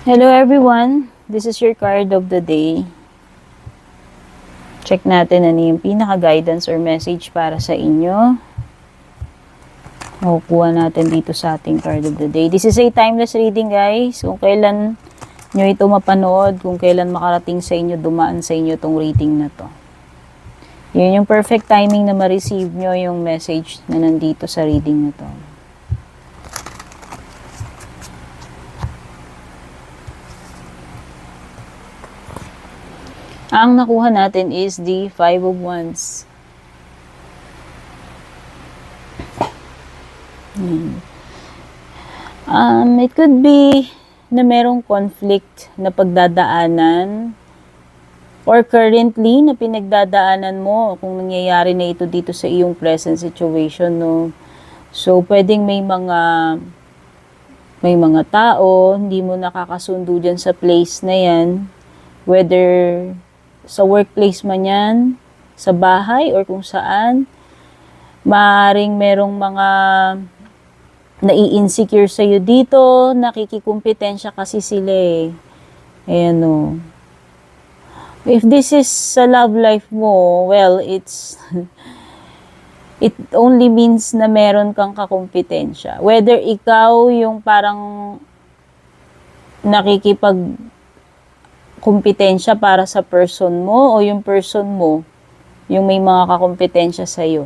Hello everyone, this is your card of the day. Check natin ano yung pinaka-guidance or message para sa inyo. Makukuha natin dito sa ating card of the day. This is a timeless reading, guys. Kung kailan nyo ito mapanood, kung kailan makarating sa inyo, dumaan sa inyo itong reading na to. Yun yung perfect timing na ma-receive nyo yung message na nandito sa reading na to. Ang nakuha natin is the Five of Wands. It could be na merong conflict na pagdadaanan or currently na pinagdadaanan mo kung nangyayari na ito dito sa iyong present situation, no? So, pwedeng may mga tao, hindi mo nakakasundo dyan sa place na yan, whether sa workplace man yan, sa bahay, or kung saan. Maaaring merong mga nai-insecure sa'yo dito, nakikikumpetensya kasi sila eh. Ayan o. If this is sa love life mo, well, it only means na meron kang kakumpetensya. Whether ikaw yung parang kompetensya para sa person mo o yung person mo yung may mga kakompetensya sa iyo.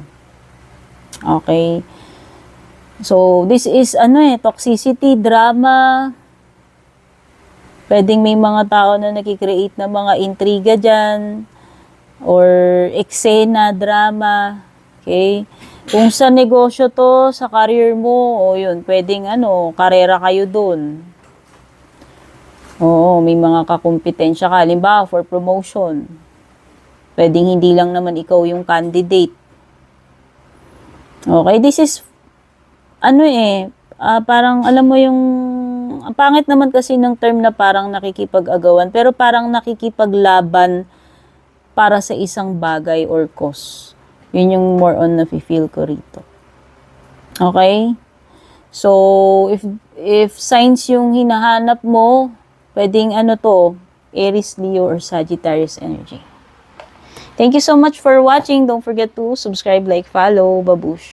Okay? So, this is toxicity, drama. Pwedeng may mga tao na nakikreate na mga intriga dyan or eksena, drama. Okay? Kung sa negosyo to, sa career mo, o yun, pwedeng karera kayo dun. Oo, may mga kakumpetensya ka. Halimbawa, for promotion. Pwedeng hindi lang naman ikaw yung candidate. Okay, this is, parang alam mo yung, ang pangit naman kasi ng term na parang nakikipag-agawan, pero parang nakikipaglaban para sa isang bagay or cause. Yun yung more on na-feel ko rito. Okay? So, if signs yung hinahanap mo, pwedeng Aries, Leo, or Sagittarius energy. Thank you so much for watching. Don't forget to subscribe, like, follow. Babush!